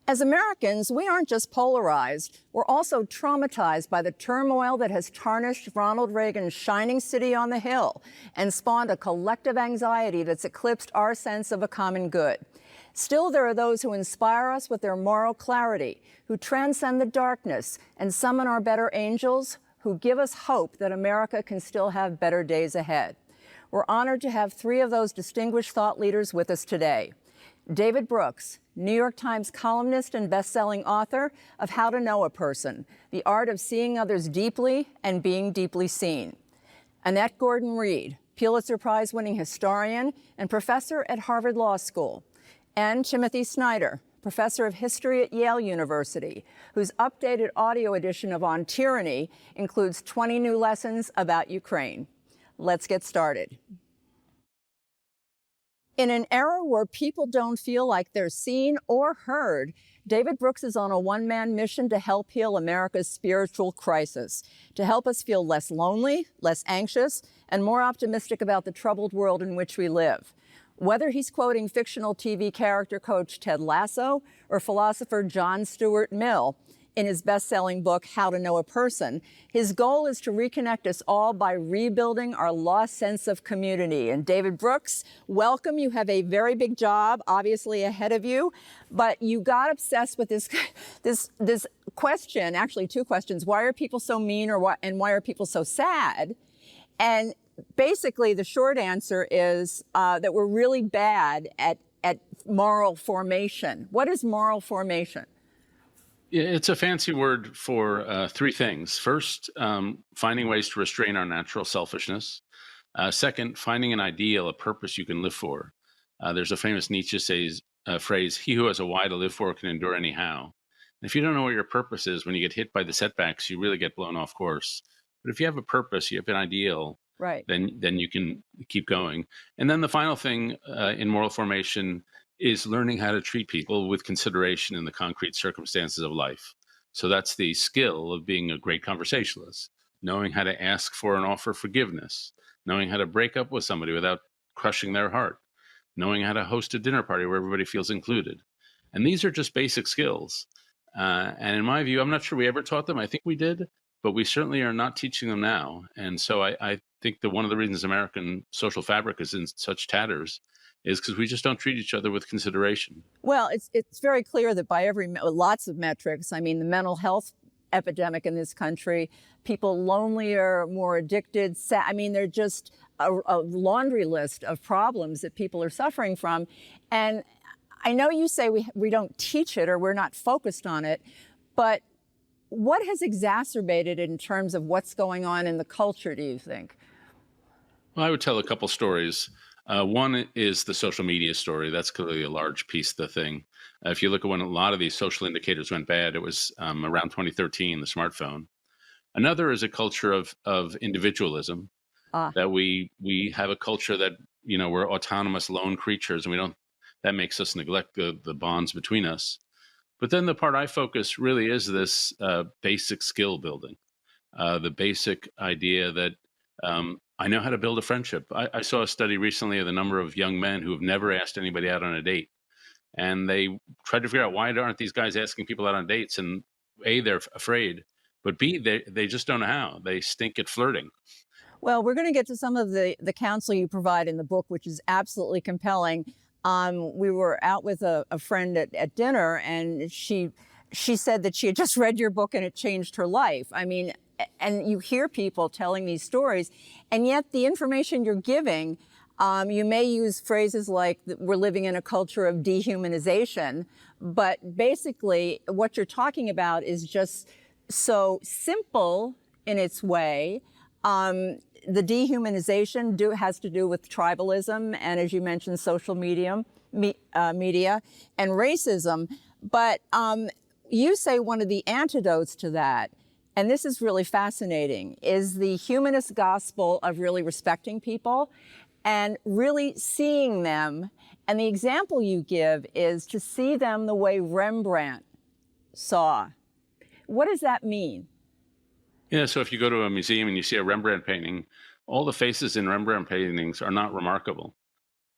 As Americans, we aren't just polarized, we're also traumatized by the turmoil that has tarnished Ronald Reagan's shining city on the hill and spawned a collective anxiety that's eclipsed our sense of a common good. Still, there are those who inspire us with their moral clarity, who transcend the darkness and summon our better angels, who give us hope that America can still have better days ahead. We're honored to have three of those distinguished thought leaders with us today. David Brooks, New York Times columnist and best-selling author of How to Know a Person, The Art of Seeing Others Deeply and Being Deeply Seen. Annette Gordon-Reed, Pulitzer Prize-winning historian and professor at Harvard Law School. And Timothy Snyder, professor of history at Yale University, whose updated audio edition of On Tyranny includes 20 new lessons about Ukraine. Let's get started. In an era where people don't feel like they're seen or heard, David Brooks is on a one-man mission to help heal America's spiritual crisis, to help us feel less lonely, less anxious, and more optimistic about the troubled world in which we live. Whether he's quoting fictional TV character coach Ted Lasso or philosopher John Stuart Mill in his best-selling book, How to Know a Person, his goal is to reconnect us all by rebuilding our lost sense of community. And David Brooks, welcome. You have a very big job, obviously, ahead of you, but you got obsessed with this question, actually two questions. Why are people so mean, and why are people so sad? And basically, the short answer is that we're really bad at moral formation. What is moral formation? It's a fancy word for three things. First, finding ways to restrain our natural selfishness. Second, finding an ideal, a purpose you can live for. There's a famous Nietzsche phrase, "He who has a why to live for can endure anyhow." And if you don't know what your purpose is, when you get hit by the setbacks, you really get blown off course. But if you have a purpose, you have an ideal, right, then you can keep going. And then the final thing in moral formation is learning how to treat people with consideration in the concrete circumstances of life. So that's the skill of being a great conversationalist, knowing how to ask for and offer forgiveness, knowing how to break up with somebody without crushing their heart, knowing how to host a dinner party where everybody feels included. And these are just basic skills. And in my view, I'm not sure we ever taught them. I think we did, but we certainly are not teaching them now. And so I think that one of the reasons American social fabric is in such tatters is because we just don't treat each other with consideration. Well, it's very clear that by lots of metrics, I mean, the mental health epidemic in this country, people lonelier, more addicted, I mean, they're just a laundry list of problems that people are suffering from. And I know you say we don't teach it or we're not focused on it, but what has exacerbated it in terms of what's going on in the culture, do you think? Well, I would tell a couple stories. One is the social media story. That's clearly a large piece of the thing. If you look at when a lot of these social indicators went bad, it was around 2013, the smartphone. Another is a culture of individualism, that we have a culture that, we're autonomous lone creatures, and that makes us neglect the bonds between us. But then the part I focus really is this basic skill building, the basic idea that I know how to build a friendship. I saw a study recently of the number of young men who have never asked anybody out on a date. And they tried to figure out, why aren't these guys asking people out on dates? And A, they're afraid, but B, they just don't know how. They stink at flirting. Well, we're going to get to some of the counsel you provide in the book, which is absolutely compelling. We were out with a friend at dinner, and she said that she had just read your book and it changed her life. I mean, and you hear people telling these stories, and yet the information you're giving, you may use phrases like we're living in a culture of dehumanization, but basically what you're talking about is just so simple in its way. The dehumanization has to do with tribalism and, as you mentioned, social media and racism. But you say one of the antidotes to that, and this is really fascinating, is the humanist gospel of really respecting people and really seeing them. And the example you give is to see them the way Rembrandt saw. What does that mean? Yeah, so if you go to a museum and you see a Rembrandt painting, all the faces in Rembrandt paintings are not remarkable,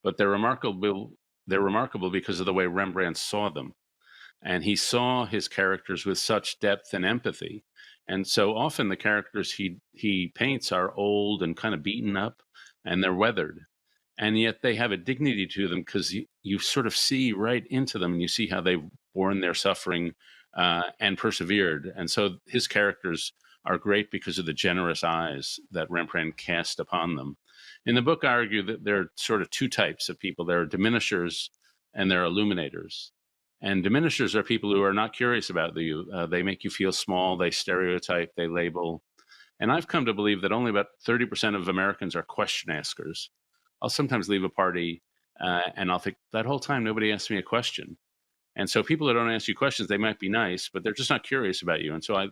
but they're remarkable because of the way Rembrandt saw them. and he saw his characters with such depth and empathy. And so often the characters he paints are old and kind of beaten up, and they're weathered, and yet they have a dignity to them because you sort of see right into them, and you see how they've borne their suffering and persevered. And so his characters are great because of the generous eyes that Rembrandt cast upon them. In the book, I argue that there are sort of two types of people. There are diminishers and there are illuminators. And diminishers are people who are not curious about you. They make you feel small, they stereotype, they label. And I've come to believe that only about 30% of Americans are question askers. I'll sometimes leave a party and I'll think, that whole time nobody asked me a question. And so people that don't ask you questions, they might be nice, but they're just not curious about you. And so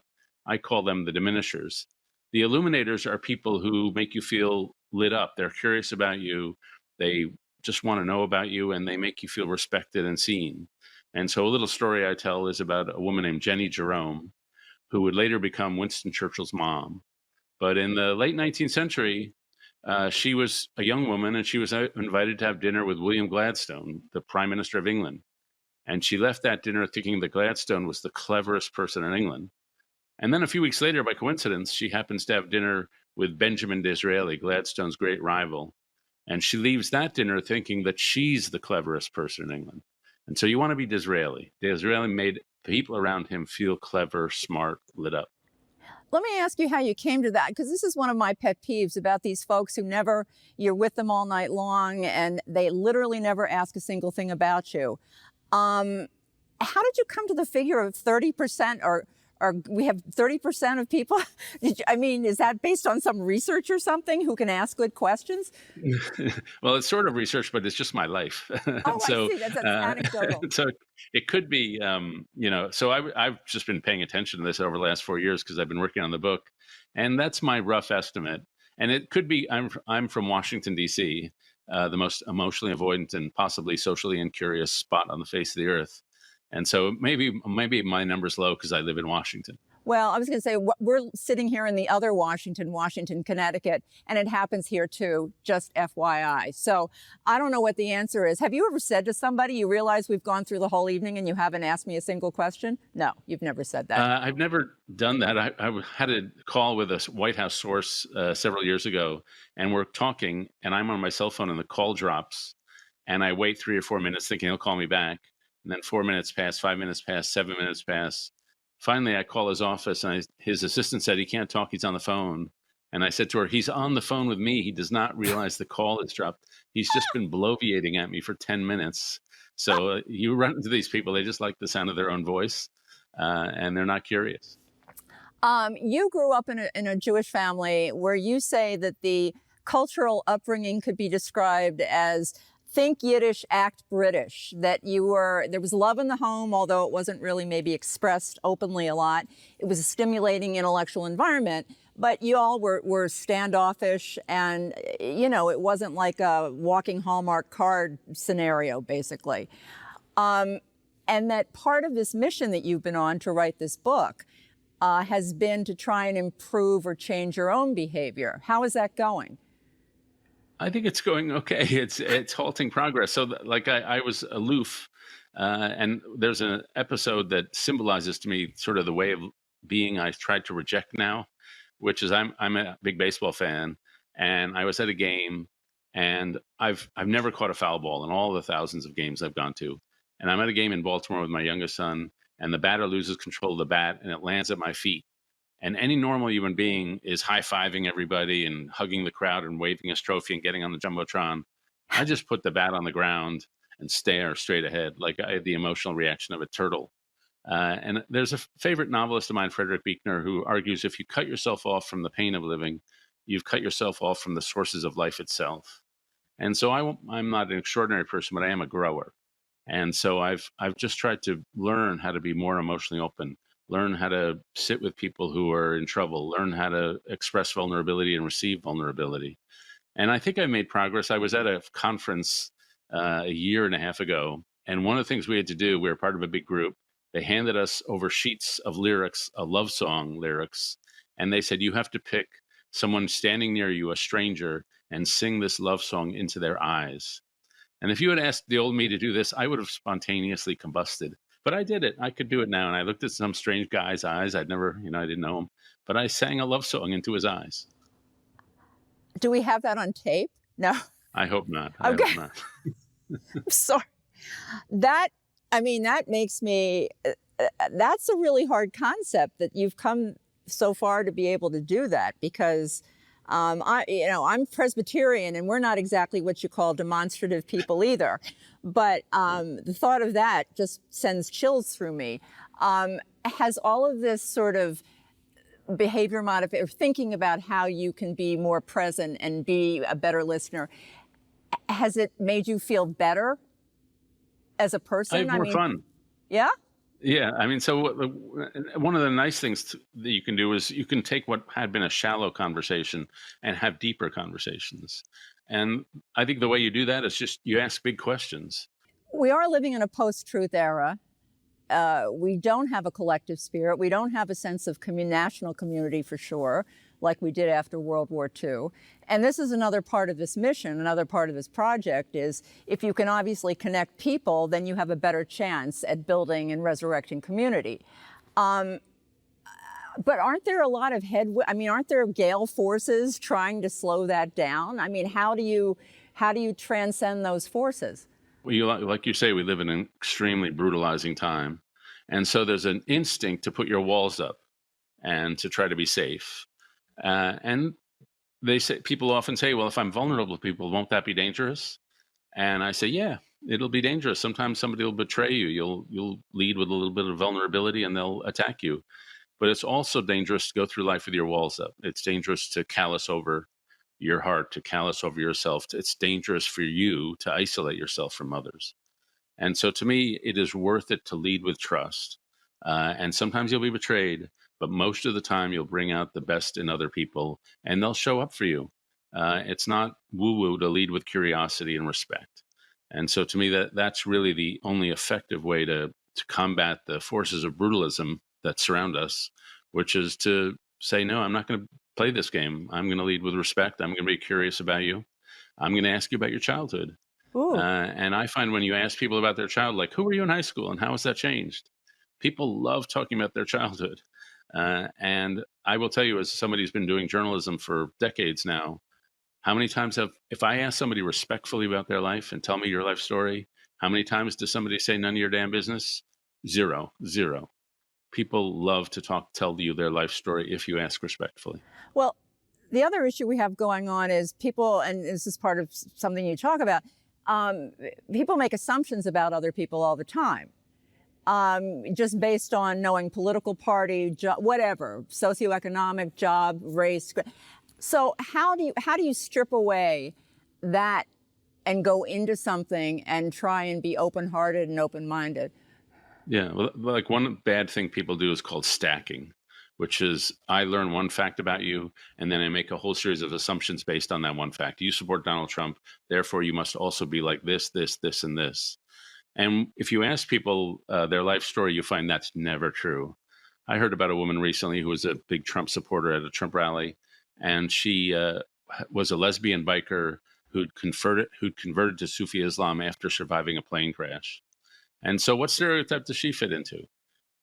I call them the diminishers. The illuminators are people who make you feel lit up. They're curious about you. They just want to know about you, and they make you feel respected and seen. And so a little story I tell is about a woman named Jenny Jerome, who would later become Winston Churchill's mom. But in the late 19th century, she was a young woman, and she was invited to have dinner with William Gladstone, the Prime Minister of England. And she left that dinner thinking that Gladstone was the cleverest person in England. And then a few weeks later, by coincidence, she happens to have dinner with Benjamin Disraeli, Gladstone's great rival. And she leaves that dinner thinking that she's the cleverest person in England. And so you want to be Disraeli. Disraeli made people around him feel clever, smart, lit up. Let me ask you how you came to that, because this is one of my pet peeves about these folks who never, you're with them all night long and they literally never ask a single thing about you. How did you come to the figure of 30% or we have 30% of people? I mean, is that based on some research or something who can ask good questions? Well, it's sort of research, but it's just my life. Oh, I so, see. That's anecdotal. so it could be, So I've just been paying attention to this over the last 4 years because I've been working on the book, and that's my rough estimate. And it could be I'm from Washington D.C., the most emotionally avoidant and possibly socially incurious spot on the face of the earth. And so maybe my number's low because I live in Washington. Well, I was going to say, we're sitting here in the other Washington, Connecticut, and it happens here too, just FYI. So I don't know what the answer is. Have you ever said to somebody, you realize we've gone through the whole evening and you haven't asked me a single question? No, you've never said that. I've never done that. I had a call with a White House source several years ago, and we're talking, and I'm on my cell phone, and the call drops, and I wait 3 or 4 minutes thinking he'll call me back. And then 4 minutes pass, 5 minutes pass, 7 minutes pass. Finally, I call his office, and his assistant said he can't talk. He's on the phone. And I said to her, he's on the phone with me. He does not realize the call is dropped. He's just been bloviating at me for 10 minutes. So you run into these people, they just like the sound of their own voice, and they're not curious. You grew up in a Jewish family where you say that the cultural upbringing could be described as think Yiddish, act British, that there was love in the home, although it wasn't really maybe expressed openly a lot. It was a stimulating intellectual environment, but you all were standoffish, and, it wasn't like a walking Hallmark card scenario, basically. And that part of this mission that you've been on to write this book has been to try and improve or change your own behavior. How is that going? I think it's going okay. It's halting progress. So, I was aloof, and there's an episode that symbolizes to me sort of the way of being I tried to reject now, which is I'm a big baseball fan, and I was at a game, and I've never caught a foul ball in all the thousands of games I've gone to, and I'm at a game in Baltimore with my youngest son, and the batter loses control of the bat, and it lands at my feet. And any normal human being is high-fiving everybody and hugging the crowd and waving his trophy and getting on the Jumbotron. I just put the bat on the ground and stare straight ahead, like I had the emotional reaction of a turtle. And there's a favorite novelist of mine, Frederick Buechner, who argues if you cut yourself off from the pain of living, you've cut yourself off from the sources of life itself. And so I'm not an extraordinary person, but I am a grower. And so I've just tried to learn how to be more emotionally open, learn how to sit with people who are in trouble, learn how to express vulnerability and receive vulnerability. And I think I made progress. I was at a conference a year and a half ago, and one of the things we had to do, we were part of a big group. They handed us over sheets of lyrics, love song lyrics, and they said, you have to pick someone standing near you, a stranger, and sing this love song into their eyes. And if you had asked the old me to do this, I would have spontaneously combusted. But I did it. I could do it now. And I looked at some strange guy's eyes. I'd never, I didn't know him, but I sang a love song into his eyes. Do we have that on tape? No. I hope not. I hope Okay. not. I'm sorry. That, I mean, that makes me, that's a really hard concept that you've come so far to be able to do that, because I'm Presbyterian and we're not exactly what you call demonstrative people either. But the thought of that just sends chills through me. Has all of this sort of behavior modification, or thinking about how you can be more present and be a better listener, has it made you feel better as a person? I have more fun. Yeah? Yeah, I mean, so one of the nice things that you can do is you can take what had been a shallow conversation and have deeper conversations. And I think the way you do that is just you ask big questions. We are living in a post-truth era. We don't have a collective spirit. We don't have a sense of national community for sure, like we did after World War II. And this is another part of this mission, another part of this project is if you can obviously connect people, then you have a better chance at building and resurrecting community. But aren't there a lot of aren't there gale forces trying to slow that down? I mean, how do you transcend those forces? Well, like you say, we live in an extremely brutalizing time. And so there's an instinct to put your walls up and to try to be safe. And people often say, well, if I'm vulnerable to people, won't that be dangerous? And I say, yeah, it'll be dangerous. Sometimes somebody will betray you. You'll lead with a little bit of vulnerability and they'll attack you. But it's also dangerous to go through life with your walls up. It's dangerous to callous over your heart, to callous over yourself. It's dangerous for you to isolate yourself from others. And so to me, it is worth it to lead with trust. And sometimes you'll be betrayed, but most of the time you'll bring out the best in other people and they'll show up for you. It's not woo-woo to lead with curiosity and respect. And so to me, that's really the only effective way to combat the forces of brutalism that surround us, which is to say, no, I'm not going to play this game. I'm going to lead with respect. I'm going to be curious about you. I'm going to ask you about your childhood. And I find when you ask people about their childhood, like, who were you in high school and how has that changed? People love talking about their childhood. And I will tell you, as somebody who's been doing journalism for decades now, how many times if I ask somebody respectfully about their life and tell me your life story, how many times does somebody say none of your damn business? Zero. People love to tell you their life story if you ask respectfully. Well, the other issue we have going on is people, and this is part of something you talk about, people make assumptions about other people all the time, just based on knowing political party, whatever, socioeconomic, job, race. So how do you strip away that and go into something and try and be open-hearted and open-minded? Yeah, well, like one bad thing people do is called stacking, which is I learn one fact about you, and then I make a whole series of assumptions based on that one fact. You support Donald Trump, therefore you must also be like this, and this. And if you ask people their life story, you find that's never true. I heard about a woman recently who was a big Trump supporter at a Trump rally, and she was a lesbian biker who'd converted to Sufi Islam after surviving a plane crash. And so what stereotype does she fit into?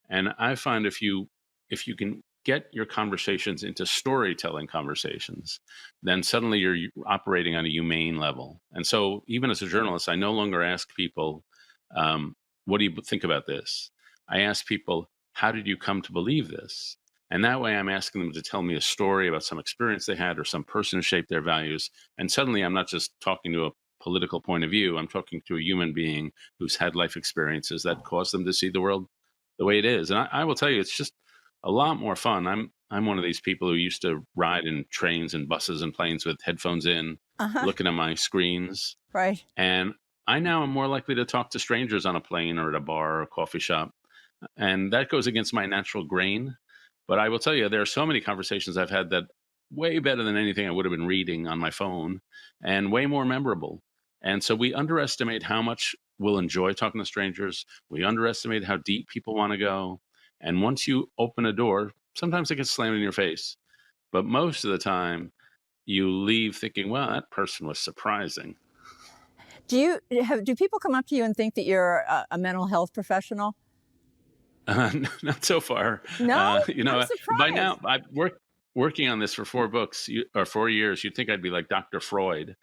And I find if you can get your conversations into storytelling conversations, then suddenly you're operating on a humane level. And so even as a journalist, I no longer ask people, what do you think about this? I ask people, how did you come to believe this? And that way I'm asking them to tell me a story about some experience they had or some person who shaped their values. And suddenly I'm not just talking to a political point of view. I'm talking to a human being who's had life experiences that cause them to see the world the way it is. And I will tell you, it's just a lot more fun. I'm one of these people who used to ride in trains and buses and planes with headphones in, looking at my screens. Right. And I now am more likely to talk to strangers on a plane or at a bar or a coffee shop. And that goes against my natural grain. But I will tell you, there are so many conversations I've had that way better than anything I would have been reading on my phone and way more memorable. And so we underestimate how much we'll enjoy talking to strangers. We underestimate how deep people want to go. And once you open a door, sometimes it gets slammed in your face. But most of the time, you leave thinking, well, that person was surprising. Do people come up to you and think that you're a mental health professional? Not so far. No? I'm By surprised. now I've working on this for 4 books or 4 years. You'd think I'd be like Dr. Freud,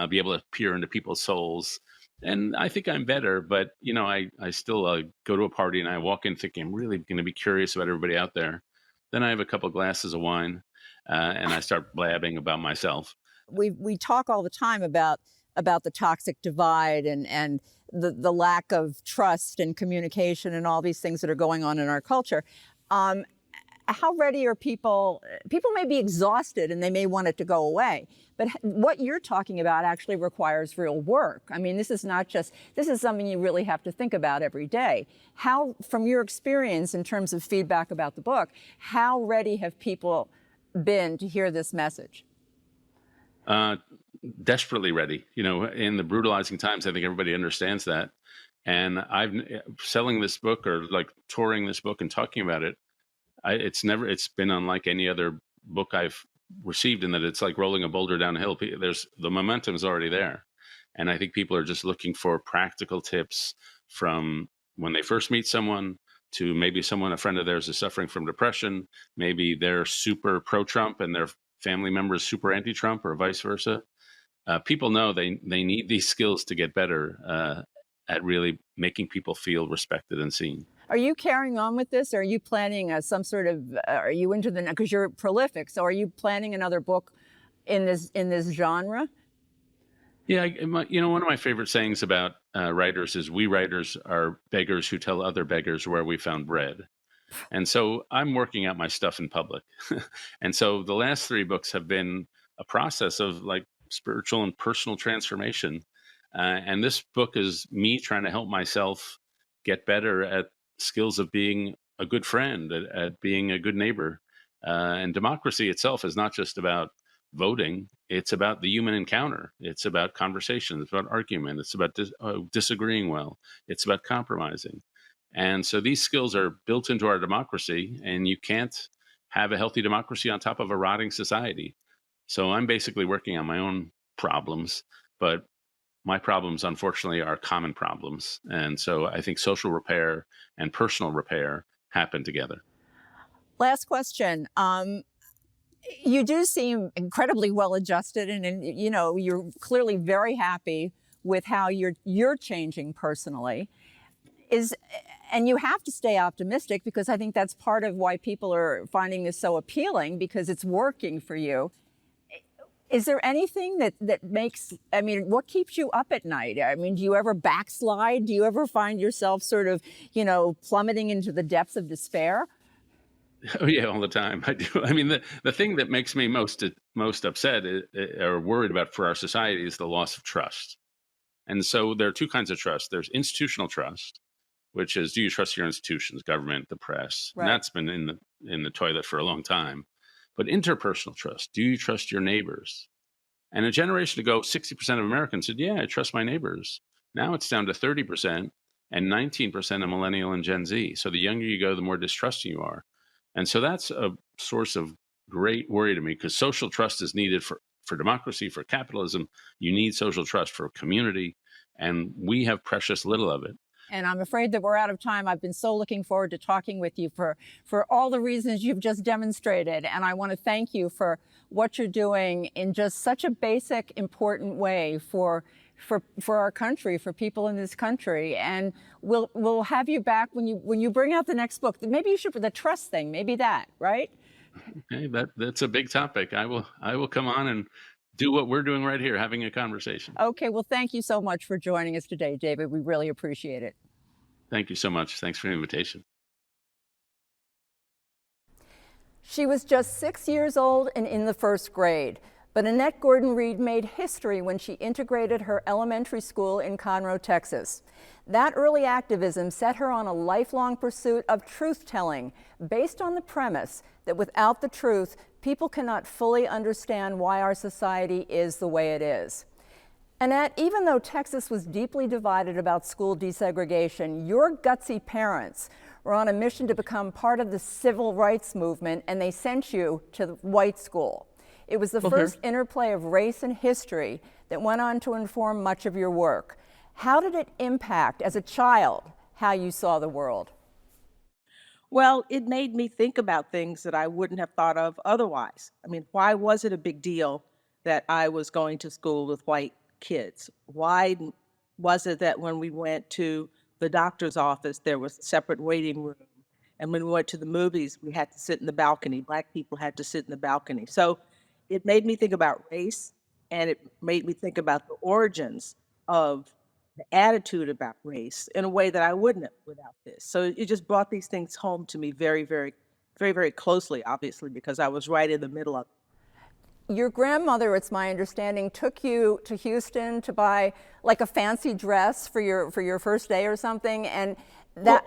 be able to peer into people's souls. And I think I'm better, but I still go to a party and I walk in thinking I'm really going to be curious about everybody out there. Then I have a couple glasses of wine, and I start blabbing about myself. We talk all the time about the toxic divide and the lack of trust and communication and all these things that are going on in our culture. Um, how ready are people? People may be exhausted and they may want it to go away, but what you're talking about actually requires real work. I mean, this is something you really have to think about every day. How, from your experience in terms of feedback about the book, how ready have people been to hear this message? Uh, Desperately ready. In the brutalizing times, I think everybody understands that. And I've selling this book or like touring this book and talking about it. It's been unlike any other book I've received in that it's like rolling a boulder down a hill. There's the momentum is already there. And I think people are just looking for practical tips from when they first meet someone to maybe a friend of theirs is suffering from depression. Maybe they're super pro Trump and their family member is super anti Trump or vice versa. People know they need these skills to get better at really making people feel respected and seen. Are you carrying on with this? Or are you planning some sort of? Are you into because you're prolific? So are you planning another book in this genre? Yeah, one of my favorite sayings about writers is we writers are beggars who tell other beggars where we found bread. And so I'm working out my stuff in public. And so the last 3 books have been a process of like spiritual and personal transformation. And this book is me trying to help myself get better at skills of being a good friend, at being a good neighbor. And democracy itself is not just about voting. It's about the human encounter. It's about conversation. It's about argument. It's about disagreeing well. It's about compromising. And so these skills are built into our democracy, and you can't have a healthy democracy on top of a rotting society. So I'm basically working on my own problems, but my problems, unfortunately, are common problems. And so I think social repair and personal repair happen together. Last question. You do seem incredibly well adjusted, and you're clearly very happy with how you're changing personally. And you have to stay optimistic, because I think that's part of why people are finding this so appealing, because it's working for you. Is there anything that makes, what keeps you up at night? Do you ever backslide? Do you ever find yourself sort of, plummeting into the depths of despair? Oh yeah, all the time. I do. The thing that makes me most upset or worried about for our society is the loss of trust. And so there are 2 kinds of trust. There's institutional trust, which is, do you trust your institutions, government, the press? Right. And that's been in the toilet for a long time. But interpersonal trust, do you trust your neighbors? And a generation ago, 60% of Americans said, yeah, I trust my neighbors. Now it's down to 30% and 19% of millennial and Gen Z. So the younger you go, the more distrusting you are. And so that's a source of great worry to me, because social trust is needed for democracy, for capitalism. You need social trust for a community, and we have precious little of it. And I'm afraid that we're out of time. I've been so looking forward to talking with you for all the reasons you've just demonstrated. And I want to thank you for what you're doing in just such a basic, important way for our country, for people in this country. And we'll have you back when you bring out the next book. Maybe you should, the trust thing, maybe that, right? Okay, that's a big topic. I will come on and do what we're doing right here, having a conversation. Okay, well, thank you so much for joining us today, David. We really appreciate it. Thank you so much. Thanks for the invitation. She was just 6 years old and in the 1st grade, but Annette Gordon-Reed made history when she integrated her elementary school in Conroe, Texas. That early activism set her on a lifelong pursuit of truth-telling, based on the premise that without the truth, people cannot fully understand why our society is the way it is. Annette, even though Texas was deeply divided about school desegregation, your gutsy parents were on a mission to become part of the civil rights movement, and they sent you to the white school. It was the first interplay of race and history that went on to inform much of your work. How did it impact, as a child, how you saw the world? Well, it made me think about things that I wouldn't have thought of otherwise. I mean, why was it a big deal that I was going to school with white kids? Was it that when we went to the doctor's office, there was a separate waiting room? And when we went to the movies, we had to sit in the balcony. Black people had to sit in the balcony. So it made me think about race, and it made me think about the origins of the attitude about race in a way that I wouldn't have without this. So it just brought these things home to me very closely, obviously, because I was right in the middle of it. Your grandmother, it's my understanding, took you to Houston to buy like a fancy dress for your first day or something, and Well,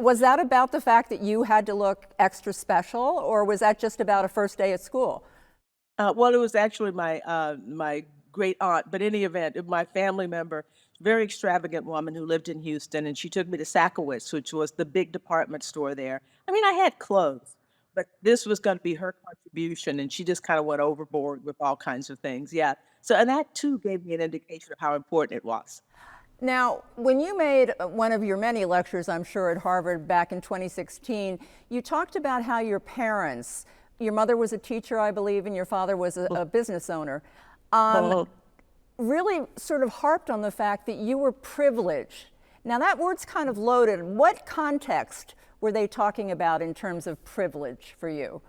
was that about the fact that you had to look extra special, or was that just about a first day at school? well, it was actually my great aunt, but in any event, my family member, very extravagant woman who lived in Houston, and she took me to Sakowitz, which was the big department store there. I mean, I had clothes, but this was going to be her contribution, and she just kind of went overboard with all kinds of things. Yeah. So, and that too gave me an indication of how important it was. Now, when you made one of your many lectures, I'm sure, at Harvard back in 2016, you talked about how your parents, your mother was a teacher, I believe, and your father was a business owner, um, Mhm. really sort of harped on the fact that you were privileged. Now, that word's kind of loaded. What context were they talking about in terms of privilege for you?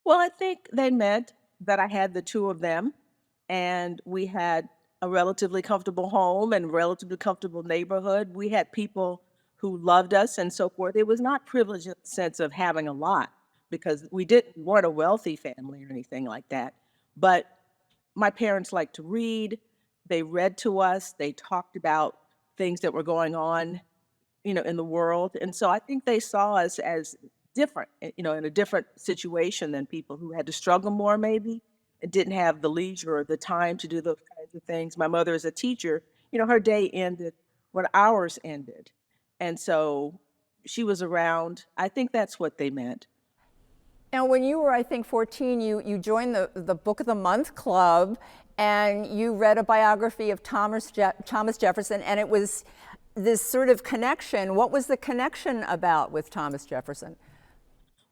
Well, I think they meant that I had the two of them, and we had a relatively comfortable home and relatively comfortable neighborhood. We had people who loved us and so forth. It was not privilege in the sense of having a lot, because we weren't a wealthy family or anything like that. But my parents liked to read. They read to us. They talked about things that were going on, in the world. And so I think they saw us as different, in a different situation than people who had to struggle more maybe and didn't have the leisure or the time to do those kinds of things. My mother is a teacher, her day ended when ours ended. And so she was around. I think that's what they meant. Now, when you were, I think, 14, you joined the Book of the Month Club, and you read a biography of Thomas Jefferson, and it was this sort of connection. What was the connection about with Thomas Jefferson?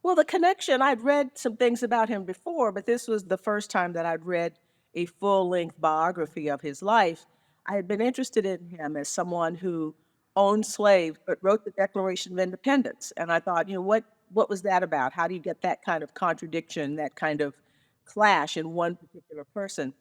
Well, the connection, I'd read some things about him before, but this was the first time that I'd read a full length biography of his life. I had been interested in him as someone who owned slaves but wrote the Declaration of Independence. And I thought, what was that about? How do you get that kind of contradiction, that kind of clash in one particular person?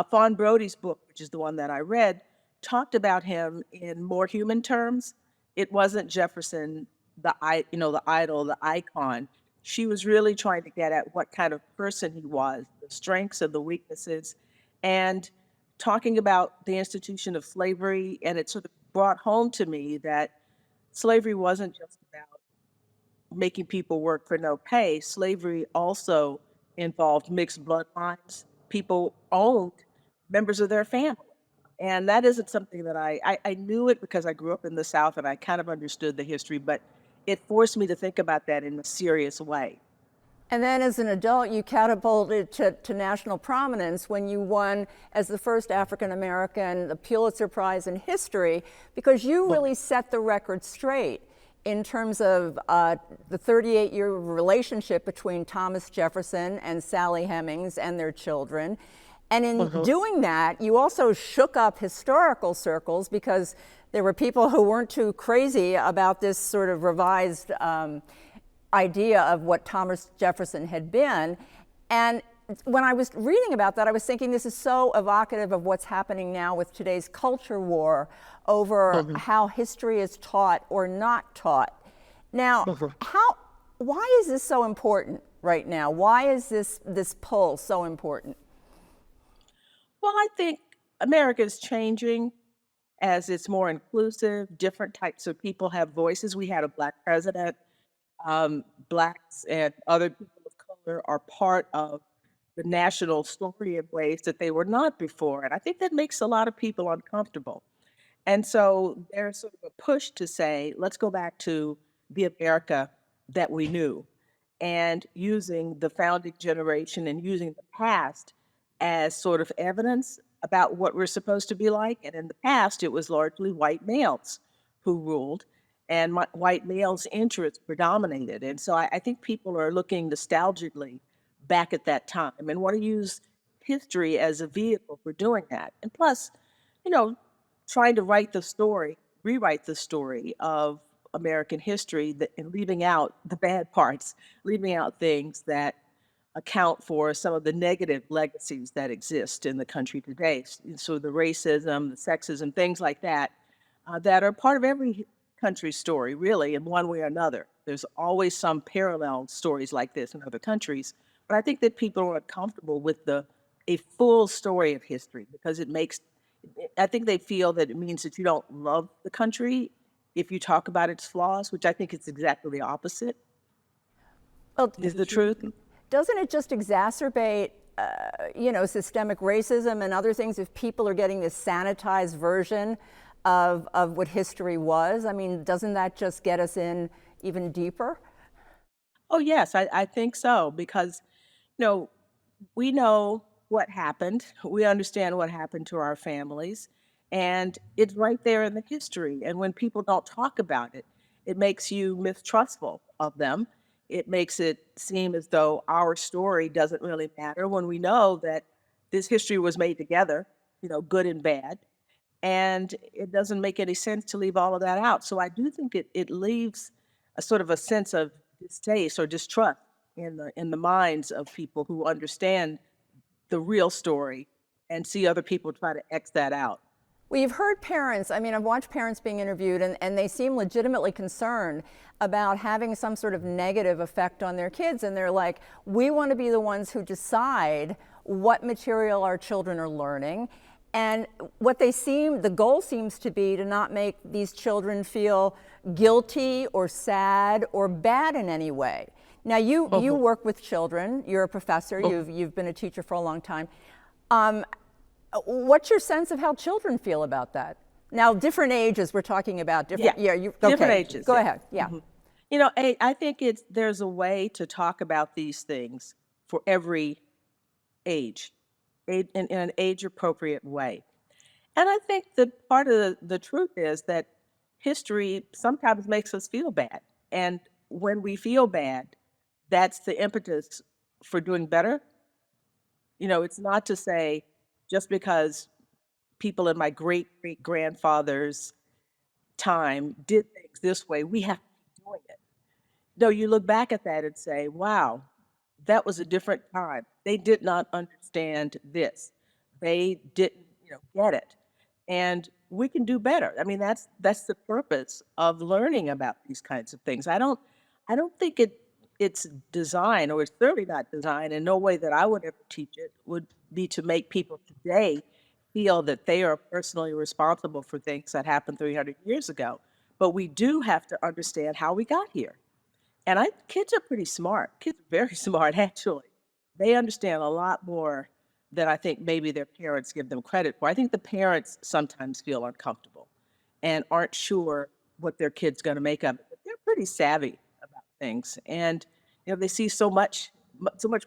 Fawn Brody's book, which is the one that I read, talked about him in more human terms. It wasn't Jefferson, the idol, the icon. She was really trying to get at what kind of person he was, the strengths and the weaknesses, and talking about the institution of slavery. And it sort of brought home to me that slavery wasn't just about making people work for no pay. Slavery also involved mixed bloodlines. People owned members of their family. And that isn't something that I knew it because I grew up in the South and I kind of understood the history, but it forced me to think about that in a serious way. And then as an adult, you catapulted to national prominence when you won as the first African American the Pulitzer Prize in history, because you Well, really set the record straight in terms of the 38-year relationship between Thomas Jefferson and Sally Hemings and their children. And in mhm. doing that, you also shook up historical circles because there were people who weren't too crazy about this sort of revised idea of what Thomas Jefferson had been. And when I was reading about that, I was thinking this is so evocative of what's happening now with today's culture war over Mhm, how history is taught or not taught. Now, mhm. why is this so important right now? Why is this pull so important? Well, I think America is changing as it's more inclusive. Different types of people have voices. We had a Black president. Blacks and other people of color are part of the national story in ways that they were not before. And I think that makes a lot of people uncomfortable. And so there's sort of a push to say, let's go back to the America that we knew, and using the founding generation and using the past as sort of evidence about what we're supposed to be like. And in the past, it was largely white males who ruled. and white males' interests predominated. And so I think people are looking nostalgically back at that time and want to use history as a vehicle for doing that. And plus, you know, trying to rewrite the story of American history and leaving out the bad parts, leaving out things that account for some of the negative legacies that exist in the country today. So the racism, the sexism, things like that, that are part of every country's story, really, in one way or another. There's always some parallel stories like this in other countries. But I think that people are uncomfortable with a full story of history because I think they feel that it means that you don't love the country if you talk about its flaws, which I think is exactly the opposite, Well, is the truth. doesn't it just exacerbate, systemic racism and other things if people are getting this sanitized version of what history was? I mean, doesn't that just get us in even deeper? Oh, yes, I think so because, you know, we know what happened. We understand what happened to our families, and it's right there in the history. And when people don't talk about it, it makes you mistrustful of them. It makes it seem as though our story doesn't really matter when we know that this history was made together, good and bad. And it doesn't make any sense to leave all of that out. So I do think it leaves a sort of a sense of distaste or distrust in the minds of people who understand the real story and see other people try to X that out. Well, you've heard parents, I mean, I've watched parents being interviewed, and they seem legitimately concerned about having some sort of negative effect on their kids. And they're like, we want to be the ones who decide what material our children are learning. And the goal seems to be to not make these children feel guilty or sad or bad in any way. Now, you work with children, you're a professor, you've been a teacher for a long time. What's your sense of how children feel about that? Now, different ages, we're talking about different, different ages. Go ahead, yeah. I think there's a way to talk about these things for every age, in an age appropriate way. And I think that part of the truth is that history sometimes makes us feel bad. And when we feel bad, that's the impetus for doing better. It's not to say just because people in my great great grandfather's time did things this way, we have to keep doing it. No, you look back at that and say, wow, that was a different time. They did not understand this. They didn't, get it. And we can do better. I mean, that's the purpose of learning about these kinds of things. I don't think it's designed, or it's certainly not designed, in no way that I would ever teach it would be to make people today feel that they are personally responsible for things that happened 300 years ago. But we do have to understand how we got here. And kids are pretty smart. Kids are very smart, actually. They understand a lot more than I think maybe their parents give them credit for. I think the parents sometimes feel uncomfortable and aren't sure what their kid's going to make of it. But they're pretty savvy about things, and they see so much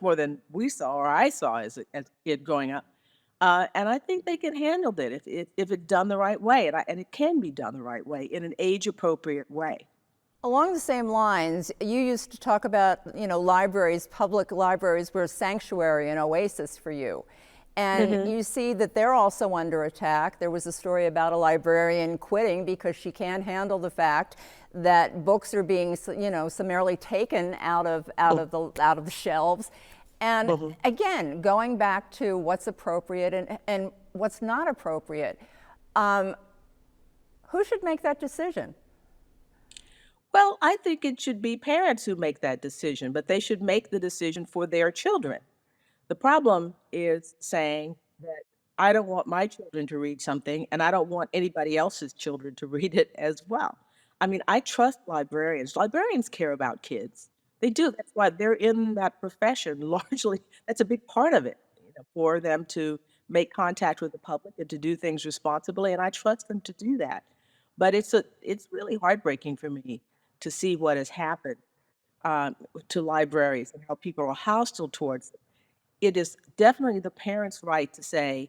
more than we saw or I saw as a kid growing up. And I think they can handle it if it's done the right way, and it can be done the right way in an age appropriate way. Along the same lines, you used to talk about, libraries, public libraries were a sanctuary, an oasis for you. And you see that they're also under attack. There was a story about a librarian quitting because she can't handle the fact that books are being, summarily taken out of the shelves. And again, going back to what's appropriate and what's not appropriate, who should make that decision? Well, I think it should be parents who make that decision, but they should make the decision for their children. The problem is saying that I don't want my children to read something, and I don't want anybody else's children to read it as well. I mean, I trust librarians. Librarians care about kids. They do. That's why they're in that profession largely. That's a big part of it, for them to make contact with the public and to do things responsibly, and I trust them to do that. But it's really heartbreaking for me to see what has happened to libraries and how people are hostile towards them. It is definitely the parents' right to say,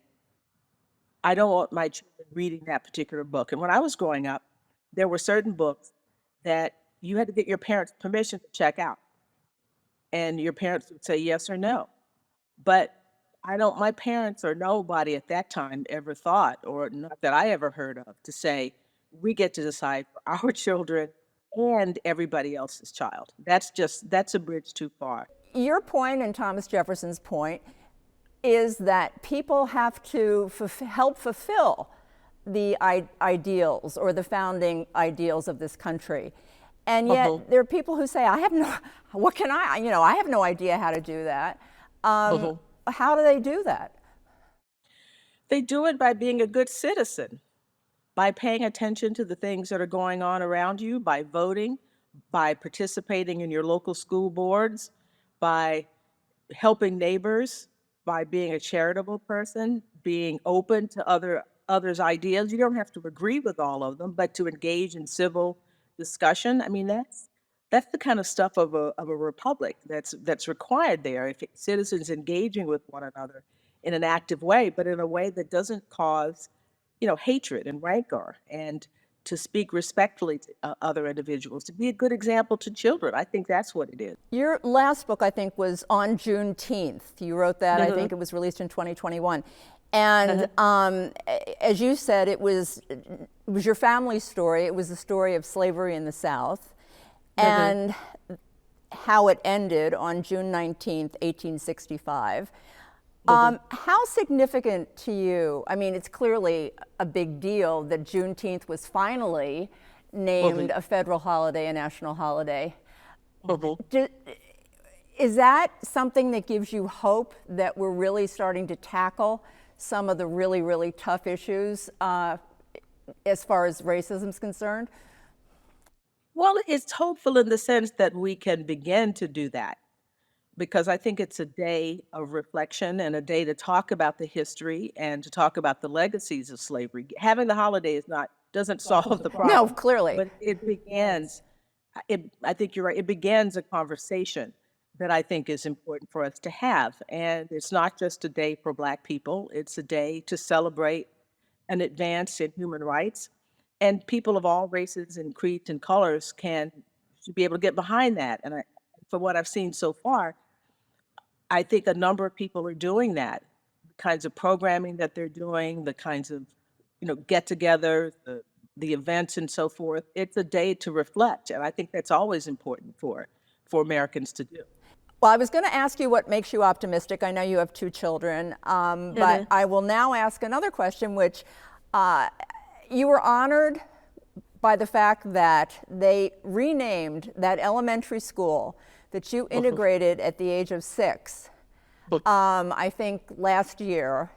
I don't want my children reading that particular book. And when I was growing up, there were certain books that you had to get your parents' permission to check out, and your parents would say yes or no. But I don't my parents or nobody at that time ever thought, or not that I ever heard of, to say, "We get to decide for our children and everybody else's child." That's a bridge too far. Your point and Thomas Jefferson's point is that people have to help fulfill the ideals or the founding ideals of this country. And Uh-huh. yet there are people who say, I have no, what can I, I have no idea how to do that. Uh-huh. How do they do that? They do it by being a good citizen, by paying attention to the things that are going on around you, by voting, by participating in your local school boards, by helping neighbors, by being a charitable person, being open to others' ideas. You don't have to agree with all of them, but to engage in civil discussion. I mean, that's the kind of stuff of a republic that's required there. If citizens engaging with one another in an active way, but in a way that doesn't cause, hatred and rancor, and to speak respectfully to other individuals, to be a good example to children. I think that's what it is. Your last book, I think, was on Juneteenth. You wrote that, I Mhm. think it was released in 2021. And as you said, it was your family's story. It was the story of slavery in the South and how it ended on June 19th, 1865. How significant to you? I mean, it's clearly a big deal that Juneteenth was finally named a federal holiday, a national holiday. Do, is that something that gives you hope that we're really starting to tackle some of the really, really tough issues as far as racism is concerned? Well, it's hopeful in the sense that we can begin to do that, because I think it's a day of reflection and a day to talk about the history and to talk about the legacies of slavery. Having the holiday doesn't solve the No, problem, clearly. but it begins. I think you're right. It begins a conversation that I think is important for us to have, and it's not just a day for Black people. It's a day to celebrate an advance in human rights, and people of all races and creeds and colors should be able to get behind that. And from what I've seen so far, I think a number of people are doing that. The kinds of programming that they're doing, the kinds of, get-togethers, the events and so forth. It's a day to reflect, and I think that's always important for Americans to do. Well, I was going to ask you what makes you optimistic. I know you have 2 children, but I will now ask another question, which you were honored by the fact that they renamed that elementary school that you integrated at the age of 6, I think last year,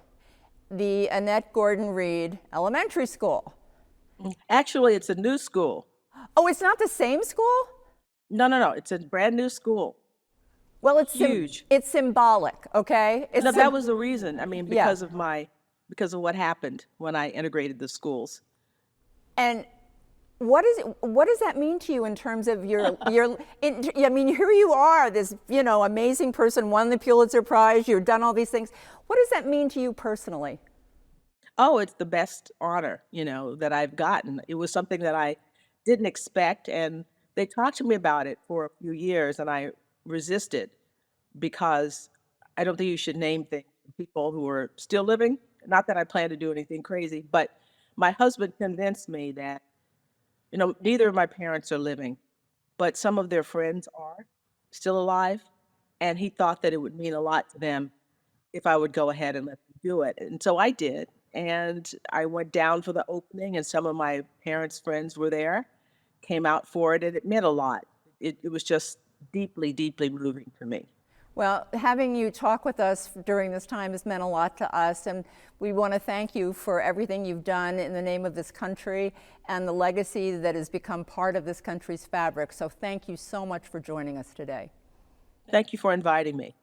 the Annette Gordon Reed Elementary School. Actually, it's a new school. Oh, it's not the same school? No, no, no. It's a brand new school. Well, it's Huge. it's symbolic, okay? No, that was the reason. I mean, Yeah. because of what happened when I integrated the schools. And what does that mean to you in terms of I mean, here you are, this, amazing person, won the Pulitzer Prize, you've done all these things. What does that mean to you personally? Oh, it's the best honor, that I've gotten. It was something that I didn't expect, and they talked to me about it for a few years, and I resisted, because I don't think you should name things for people who are still living. Not that I plan to do anything crazy, but my husband convinced me that, neither of my parents are living, but some of their friends are still alive, and he thought that it would mean a lot to them if I would go ahead and let them do it. And so I did. And I went down for the opening, and some of my parents' friends were there, came out for it, and it meant a lot. It was just deeply, deeply moving to me. Well, having you talk with us during this time has meant a lot to us, and we want to thank you for everything you've done in the name of this country and the legacy that has become part of this country's fabric. So thank you so much for joining us today. Thank you for inviting me.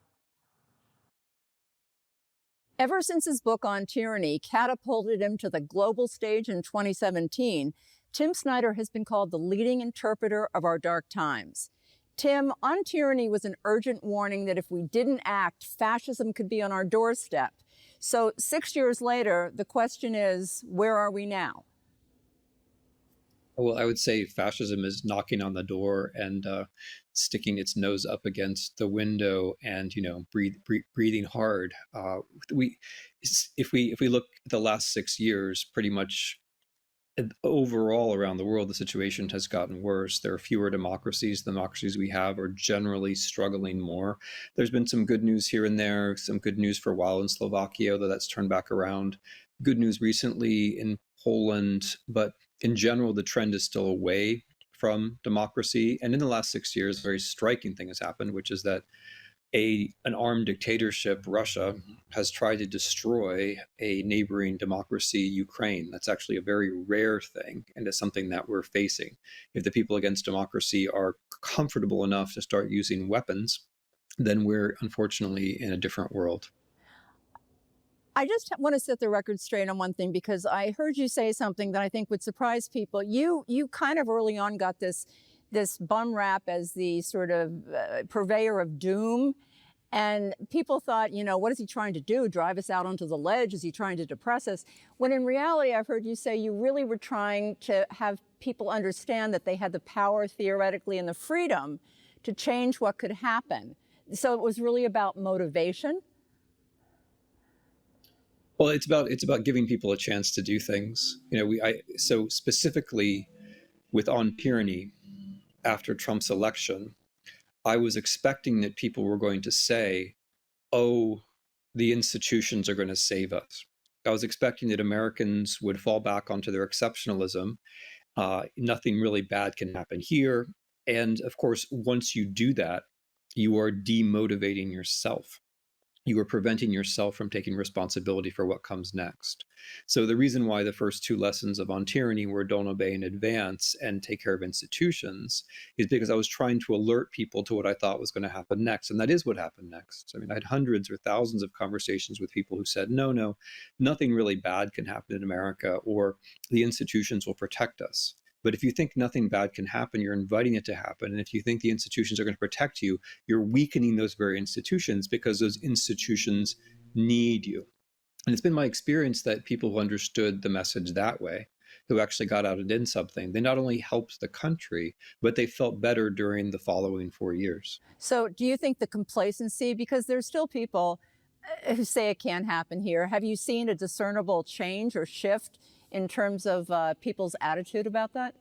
Ever since his book on tyranny catapulted him to the global stage in 2017, Tim Snyder has been called the leading interpreter of our dark times. Tim, On Tyranny was an urgent warning that if we didn't act, fascism could be on our doorstep. So 6 years later, the question is, where are we now? Well, I would say fascism is knocking on the door and sticking its nose up against the window and breathing hard. We, if we look at the last 6 years, pretty much overall around the world, the situation has gotten worse. There are fewer democracies. The democracies we have are generally struggling more. There's been some good news here and there, some good news for a while in Slovakia, though that's turned back around. Good news recently in Poland, but in general, the trend is still away from democracy. And in the last 6 years, a very striking thing has happened, which is that an armed dictatorship, Russia, has tried to destroy a neighboring democracy, Ukraine. That's actually a very rare thing, and it's something that we're facing. If the people against democracy are comfortable enough to start using weapons, then we're unfortunately in a different world. I just want to set the record straight on one thing, because I heard you say something that I think would surprise people. You kind of early on got this bum rap as the sort of purveyor of doom. And people thought, what is he trying to do? Drive us out onto the ledge? Is he trying to depress us? When in reality, I've heard you say you really were trying to have people understand that they had the power theoretically and the freedom to change what could happen. So it was really about motivation. Well, it's about giving people a chance to do things. So specifically with On Tyranny, after Trump's election, I was expecting that people were going to say, oh, the institutions are going to save us. I was expecting that Americans would fall back onto their exceptionalism. Nothing really bad can happen here. And of course, once you do that, you are demotivating yourself. You are preventing yourself from taking responsibility for what comes next. So the reason why the first two lessons of On Tyranny were don't obey in advance and take care of institutions is because I was trying to alert people to what I thought was going to happen next. And that is what happened next. I mean, I had hundreds or thousands of conversations with people who said, no, nothing really bad can happen in America, or the institutions will protect us. But if you think nothing bad can happen, you're inviting it to happen. And if you think the institutions are going to protect you, you're weakening those very institutions, because those institutions need you. And it's been my experience that people who understood the message that way, who actually got out and did something, they not only helped the country, but they felt better during the following 4 years. So do you think the complacency, because there's still people who say it can't happen here, have you seen a discernible change or shift in terms of people's attitude about that?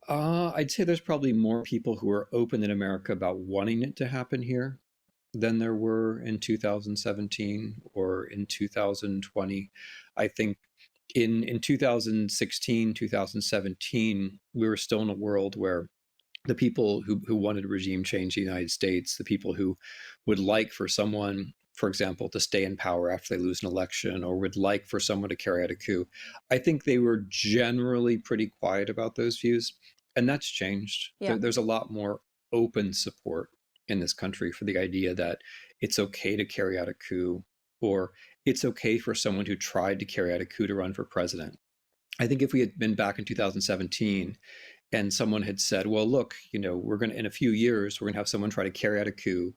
I'd say there's probably more people who are open in America about wanting it to happen here than there were in 2017 or in 2020. I think in 2016, 2017, we were still in a world where the people who wanted regime change in the United States, the people who would like for someone, for example, to stay in power after they lose an election, or would like for someone to carry out a coup, I think they were generally pretty quiet about those views. And that's changed. Yeah. There's a lot more open support in this country for the idea that it's okay to carry out a coup, or it's okay for someone who tried to carry out a coup to run for president. I think if we had been back in 2017 and someone had said, well, look, we're going to, in a few years, we're going to have someone try to carry out a coup,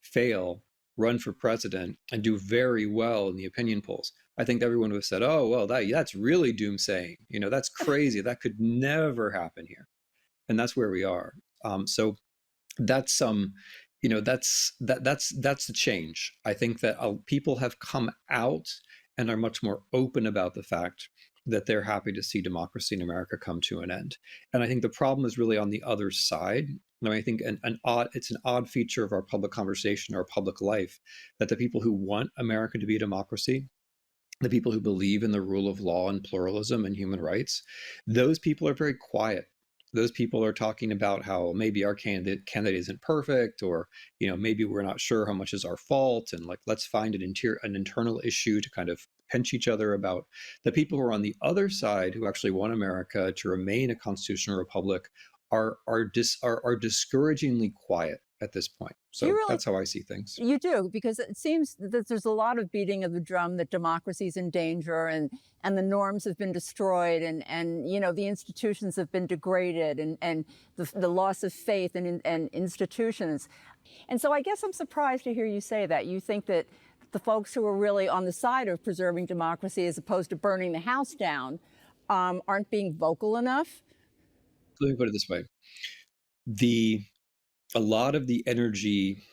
fail, run for president, and do very well in the opinion polls, I think everyone would have said, oh, well, that's really doomsaying. That's crazy. That could never happen here. And that's where we are. So that's that's the change. I think that people have come out and are much more open about the fact that they're happy to see democracy in America come to an end. And I think the problem is really on the other side. I think it's an odd feature of our public conversation, our public life, that the people who want America to be a democracy, the people who believe in the rule of law and pluralism and human rights, those people are very quiet. Those people are talking about how maybe our candidate isn't perfect, or maybe we're not sure how much is our fault, and let's find an internal issue to kind of pinch each other about. The people who are on the other side, who actually want America to remain a constitutional republic, are discouragingly quiet at this point. So that's how I see things. You do, because it seems that there's a lot of beating of the drum that democracy's in danger, and the norms have been destroyed, and the institutions have been degraded, and the loss of faith in institutions. And so I guess I'm surprised to hear you say that. You think that the folks who are really on the side of preserving democracy, as opposed to burning the house down, aren't being vocal enough? Let me put it this way. A lot of the energy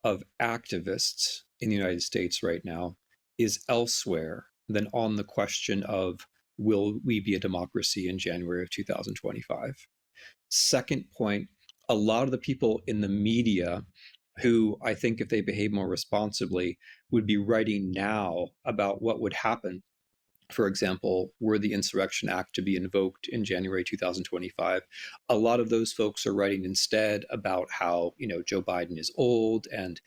of activists in the United States right now is elsewhere than on the question of will we be a democracy in January of 2025. Second point, a lot of the people in the media who I think if they behave more responsibly would be writing now about what would happen. For example, were the Insurrection Act to be invoked in January 2025, a lot of those folks are writing instead about how, Joe Biden is old and,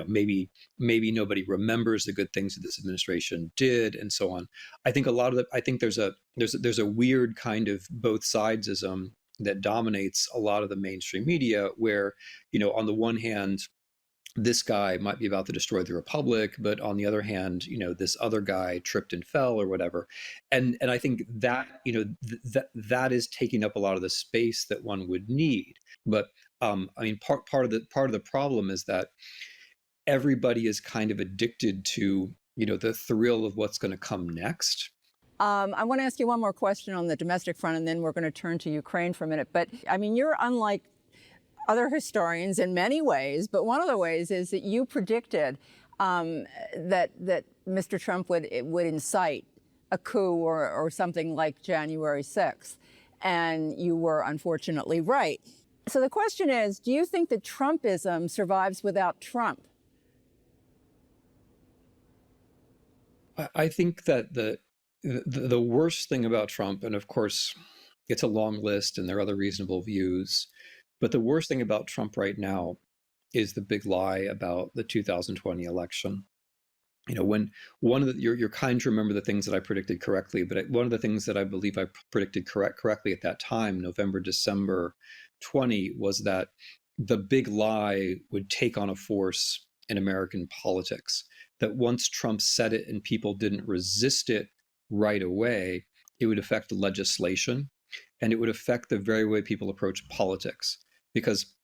maybe nobody remembers the good things that this administration did and so on. I think I think there's a weird kind of both sidesism that dominates a lot of the mainstream media where, on the one hand, this guy might be about to destroy the republic, but on the other hand, this other guy tripped and fell or whatever. And I think that, that is taking up a lot of the space that one would need. But part of the problem is that everybody is kind of addicted to, the thrill of what's going to come next. I want to ask you one more question on the domestic front, and then we're going to turn to Ukraine for a minute. But you're unlike other historians in many ways, but one of the ways is that you predicted that Mr. Trump would incite a coup or something like January 6th, and you were unfortunately right. So the question is, do you think that Trumpism survives without Trump? I think that the worst thing about Trump, and of course, it's a long list and there are other reasonable views, but the worst thing about Trump right now is the big lie about the 2020 election. When one of you're kind to remember the things that I predicted correctly, but one of the things that I believe I predicted correctly at that time, November, December 20, was that the big lie would take on a force in American politics, that once Trump said it and people didn't resist it right away, it would affect legislation and it would affect the very way people approach politics. Because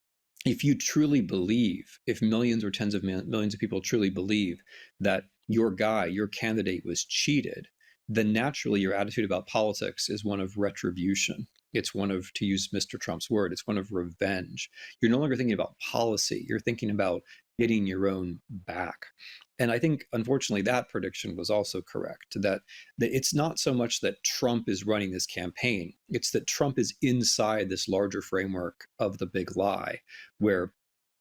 if you truly believe, if millions or tens of millions of people truly believe that your candidate was cheated, then naturally your attitude about politics is one of retribution. It's one of, to use Mr. Trump's word, it's one of revenge. You're no longer thinking about policy. You're thinking about getting your own back. And I think, unfortunately, that prediction was also correct, that it's not so much that Trump is running this campaign, it's that Trump is inside this larger framework of the big lie, where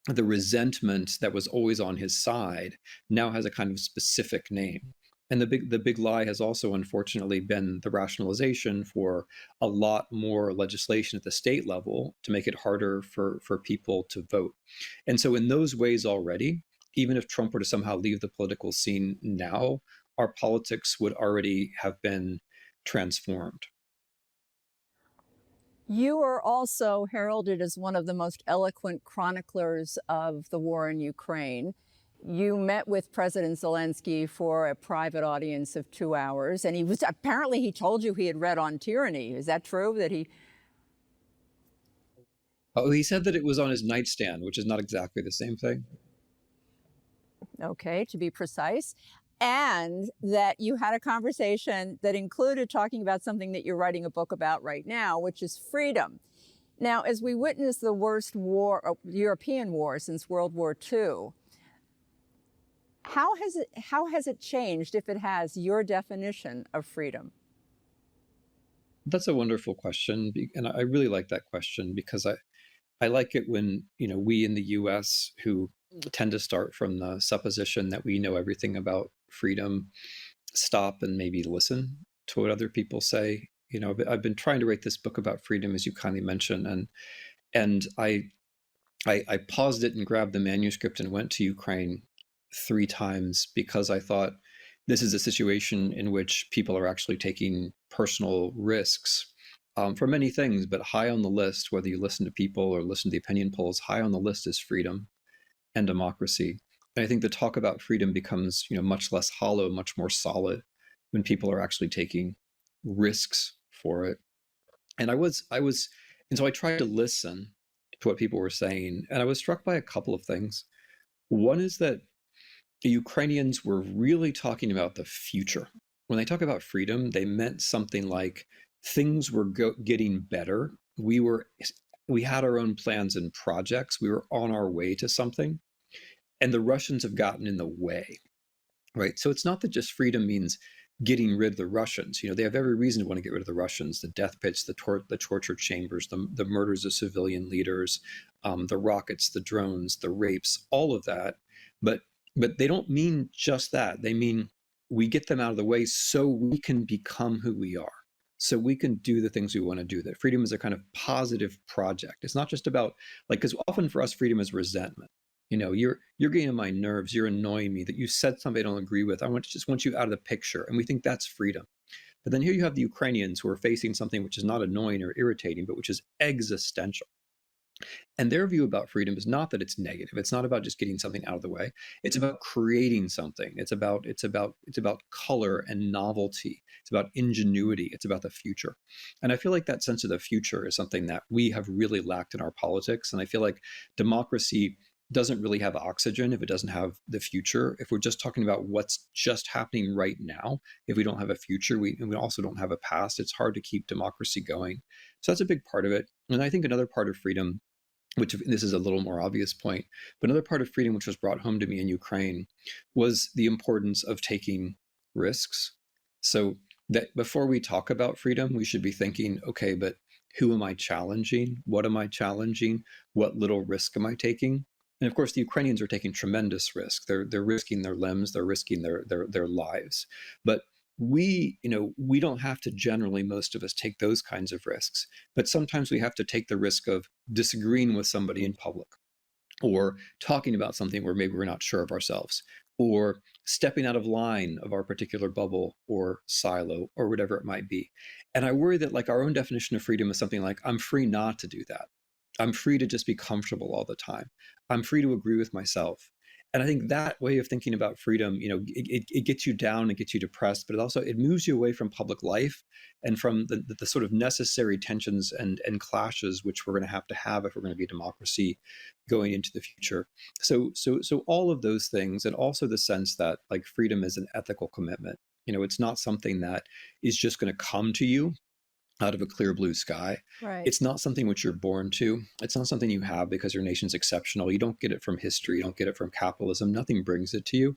the resentment that was always on his side now has a kind of specific name. And the big lie has also, unfortunately, been the rationalization for a lot more legislation at the state level to make it harder for people to vote. And so in those ways already, even if Trump were to somehow leave the political scene now, our politics would already have been transformed. You are also heralded as one of the most eloquent chroniclers of the war in Ukraine. You met with President Zelensky for a private audience of 2 hours, and he told you he had read On Tyranny. Is that true? He said that it was on his nightstand, which is not exactly the same thing. Okay, to be precise, and that you had a conversation that included talking about something that you're writing a book about right now, which is freedom. Now, as we witness the worst European war since World War II, how has it changed, if it has, your definition of freedom? That's a wonderful question, and I really like that question because I like it when, we in the US who tend to start from the supposition that we know everything about freedom stop and maybe listen to what other people say. I've been trying to write this book about freedom, as you kindly mentioned, and I paused it and grabbed the manuscript and went to Ukraine 3 times because I thought this is a situation in which people are actually taking personal risks for many things, but high on the list, whether you listen to people or listen to the opinion polls, high on the list is freedom and democracy. And I think the talk about freedom becomes, much less hollow, much more solid when people are actually taking risks for it. And so I tried to listen to what people were saying, and I was struck by a couple of things. One is that the Ukrainians were really talking about the future. When they talk about freedom, they meant something like things were getting better. We had our own plans and projects. We were on our way to something, and the Russians have gotten in the way, right? So it's not that just freedom means getting rid of the Russians. They have every reason to want to get rid of the Russians, the death pits, the torture chambers, the murders of civilian leaders, the rockets, the drones, the rapes, all of that. But they don't mean just that. They mean we get them out of the way so we can become who we are, so we can do the things we want to do. That freedom is a kind of positive project. It's not just about, like, because often for us, freedom is resentment. You're getting on my nerves. You're annoying me that you said something I don't agree with. I just want you out of the picture. And we think that's freedom. But then here you have the Ukrainians who are facing something which is not annoying or irritating, but which is existential. And their view about freedom is not that it's negative. It's not about just getting something out of the way. It's about creating something. It's about color and novelty. It's about ingenuity. It's about the future. And I feel like that sense of the future is something that we have really lacked in our politics. And I feel like democracy doesn't really have oxygen if it doesn't have the future. If we're just talking about what's just happening right now, if we don't have a future, we also don't have a past, it's hard to keep democracy going. So that's a big part of it. And I think another part of freedom, which this is a little more obvious point, but another part of freedom which was brought home to me in Ukraine was the importance of taking risks. So that before we talk about freedom, we should be thinking, okay, but who am I challenging? What am I challenging? What little risk am I taking? And of course, the Ukrainians are taking tremendous risk. They're risking their limbs. They're risking their lives. But we don't have to generally, most of us, take those kinds of risks. But sometimes we have to take the risk of disagreeing with somebody in public, or talking about something where maybe we're not sure of ourselves, or stepping out of line of our particular bubble or silo or whatever it might be. And I worry that, like, our own definition of freedom is something like, I'm free not to do that. I'm free to just be comfortable all the time. I'm free to agree with myself. And I think that way of thinking about freedom, it gets you down, it gets you depressed, but it moves you away from public life and from the sort of necessary tensions and clashes which we're going to have if we're going to be a democracy going into the future. So all of those things, and also the sense that, like, freedom is an ethical commitment. It's not something that is just going to come to you out of a clear blue sky. Right. It's not something which you're born to. It's not something you have because your nation's exceptional. You don't get it from history. You don't get it from capitalism. Nothing brings it to you.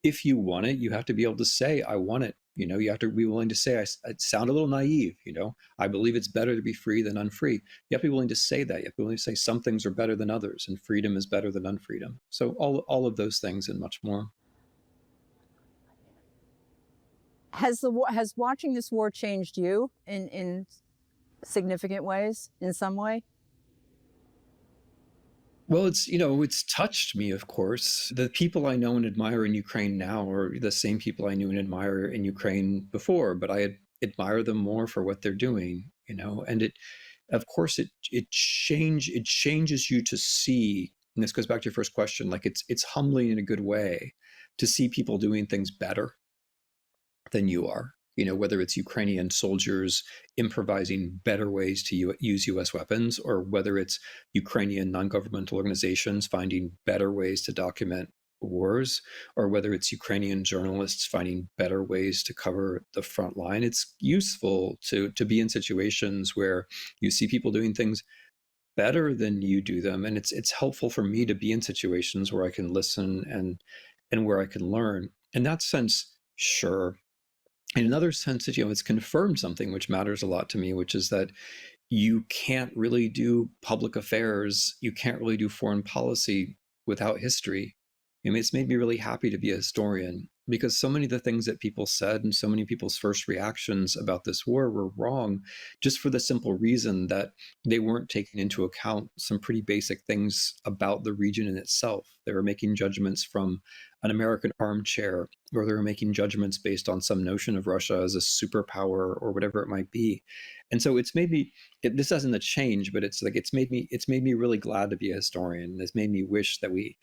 If you want it, you have to be able to say, I want it. You have to be willing to say, I sound a little naive. I believe it's better to be free than unfree. You have to be willing to say that. You have to be willing to say some things are better than others, and freedom is better than unfreedom. So all of those things and much more. Has watching this war changed you in significant ways, in some way? Well, it's touched me, of course. The people I know and admire in Ukraine now are the same people I knew and admire in Ukraine before, but I admire them more for what they're doing, and of course, it changes you to see, and this goes back to your first question, like, it's humbling in a good way to see people doing things better than you are. Whether it's Ukrainian soldiers improvising better ways to use US weapons, or whether it's Ukrainian non-governmental organizations finding better ways to document wars, or whether it's Ukrainian journalists finding better ways to cover the front line. It's useful to be in situations where you see people doing things better than you do them. And it's helpful for me to be in situations where I can listen and where I can learn. In that sense, sure. In another sense, it's confirmed something which matters a lot to me, which is that you can't really do public affairs, you can't really do foreign policy without history. It's made me really happy to be a historian, because so many of the things that people said and so many people's first reactions about this war were wrong, just for the simple reason that they weren't taking into account some pretty basic things about the region in itself. They were making judgments from an American armchair, or they were making judgments based on some notion of Russia as a superpower or whatever it might be. And so it's made me, this hasn't a change, but it's made me really glad to be a historian. It's made me wish that we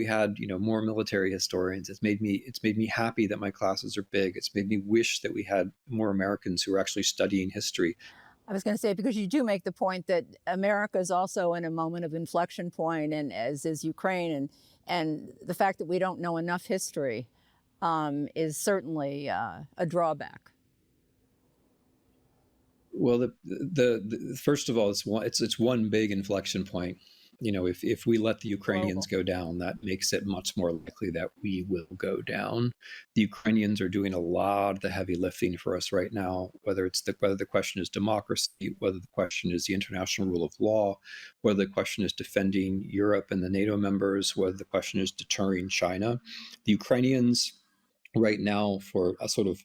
had, more military historians. It's made me happy that my classes are big. It's made me wish that we had more Americans who are actually studying history. I was going to say, because you do make the point that America is also in a moment of inflection point, and as is Ukraine, and the fact that we don't know enough history is certainly a drawback. Well, the first of all, it's one big inflection point. If we let the Ukrainians go down, that makes it much more likely that we will go down. The Ukrainians are doing a lot of the heavy lifting for us right now, whether the question is democracy, whether the question is the international rule of law, whether the question is defending Europe and the NATO members, whether the question is deterring China. The Ukrainians right now, for a sort of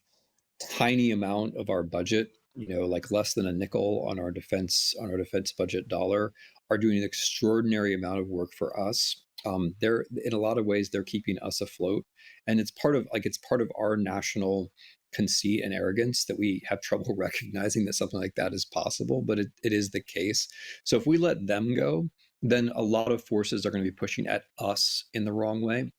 tiny amount of our budget, like less than a nickel on our defense budget dollar, are doing an extraordinary amount of work for us. They're, in a lot of ways, they're keeping us afloat, and it's part of our national conceit and arrogance that we have trouble recognizing that something like that is possible, but it is the case. So if we let them go, then a lot of forces are going to be pushing at us in the wrong way.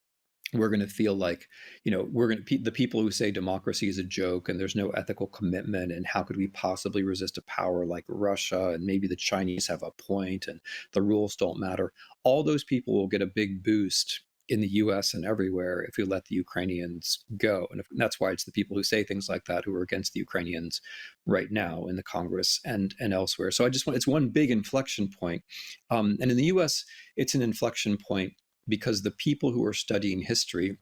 We're going to feel like, the people who say democracy is a joke and there's no ethical commitment, and how could we possibly resist a power like Russia, and maybe the Chinese have a point and the rules don't matter. All those people will get a big boost in the US and everywhere if we let the Ukrainians go. And that's why it's the people who say things like that who are against the Ukrainians right now in the Congress and elsewhere. So it's one big inflection point. And in the US, it's an inflection point because the people who are studying history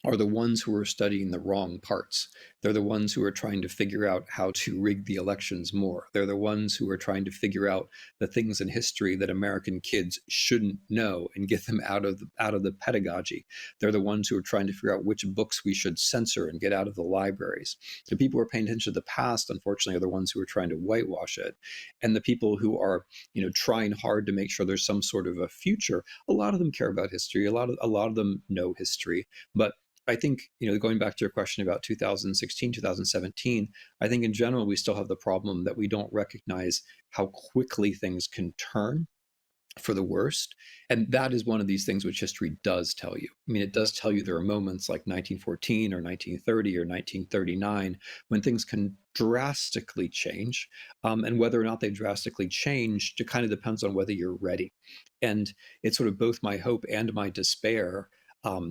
are the ones who are studying the wrong parts. They're the ones who are trying to figure out how to rig the elections more. They're the ones who are trying to figure out the things in history that American kids shouldn't know and get them out of the pedagogy. They're the ones who are trying to figure out which books we should censor and get out of the libraries. The people who are paying attention to the past, unfortunately, are the ones who are trying to whitewash it. And the people who are, trying hard to make sure there's some sort of a future, a lot of them care about history. A lot of them know history, but I think, going back to your question about 2016, 2017, I think in general, we still have the problem that we don't recognize how quickly things can turn for the worst. And that is one of these things which history does tell you. I mean, it does tell you there are moments like 1914 or 1930 or 1939 when things can drastically change. And whether or not they drastically change, it kind of depends on whether you're ready. And it's sort of both my hope and my despair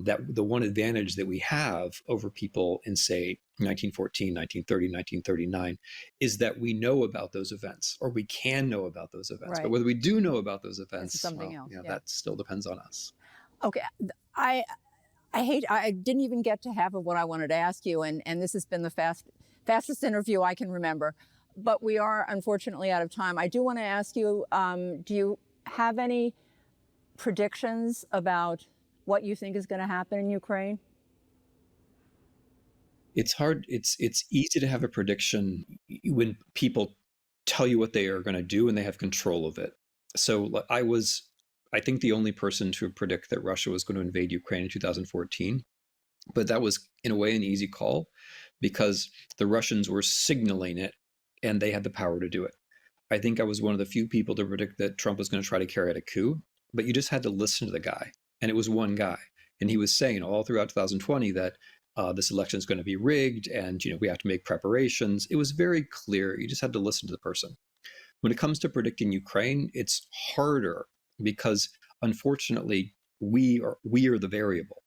that the one advantage that we have over people in, say, 1914, 1930, 1939, is that we know about those events, or we can know about those events. Right. But whether we do know about those events, something else. That still depends on us. Okay. I didn't even get to half of what I wanted to ask you, and this has been the fastest interview I can remember. But we are unfortunately out of time. I do want to ask you, do you have any predictions about what you think is going to happen in Ukraine? It's hard. It's easy to have a prediction when people tell you what they are going to do and they have control of it. So I think, the only person to predict that Russia was going to invade Ukraine in 2014, but that was in a way an easy call because the Russians were signaling it and they had the power to do it. I think I was one of the few people to predict that Trump was going to try to carry out a coup, but you just had to listen to the guy. And it was one guy. And he was saying all throughout 2020 that this election is going to be rigged and, we have to make preparations. It was very clear. You just had to listen to the person. When it comes to predicting Ukraine, it's harder because, unfortunately, we are the variable.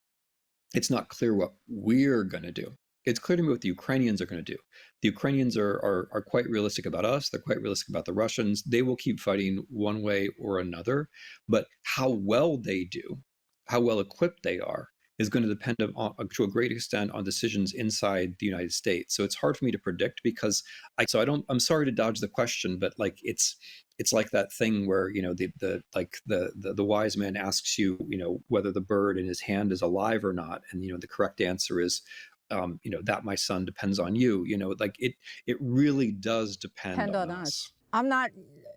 It's not clear what we're going to do. It's clear to me what the Ukrainians are going to do. The Ukrainians are quite realistic about us. They're quite realistic about the Russians. They will keep fighting one way or another. But how well they do, how well equipped they are, is going to depend to a great extent on decisions inside the United States. So it's hard for me to predict because I'm sorry to dodge the question, but it's like that thing where, the wise man asks you, whether the bird in his hand is alive or not. And, the correct answer is, that, my son, depends on you. It really does depend on us.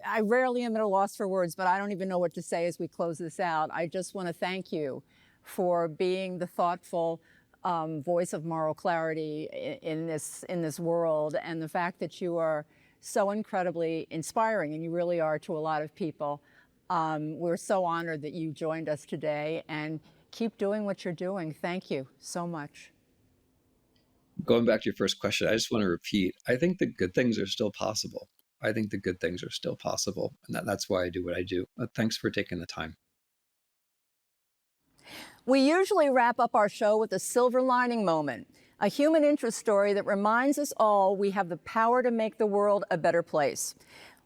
I rarely am at a loss for words, but I don't even know what to say as we close this out. I just want to thank you for being the thoughtful voice of moral clarity in this world, and the fact that you are so incredibly inspiring, and you really are to a lot of people. We're so honored that you joined us today, and keep doing what you're doing. Thank you so much. Going back to your first question, I just want to repeat, I think the good things are still possible. I think the good things are still possible. And that's why I do what I do. Thanks for taking the time. We usually wrap up our show with a silver lining moment. a human interest story that reminds us all we have the power to make the world a better place.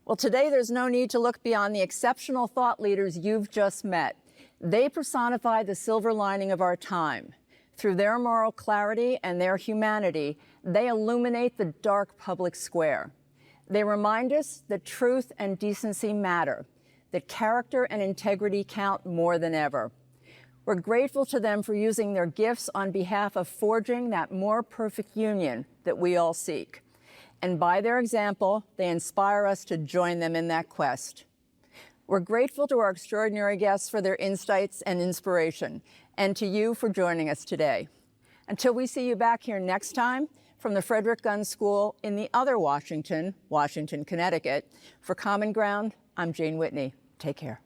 Well, today there's no need to look beyond the exceptional thought leaders you've just met. They personify the silver lining of our time. Through their moral clarity and their humanity, they illuminate the dark public square. They remind us that truth and decency matter, that character and integrity count more than ever. We're grateful to them for using their gifts on behalf of forging that more perfect union that we all seek. And by their example, they inspire us to join them in that quest. We're grateful to our extraordinary guests for their insights and inspiration, and to you for joining us today. Until we see you back here next time, from the Frederick Gunn School in the other Washington, Connecticut, for Common Ground, I'm Jane Whitney. Take care.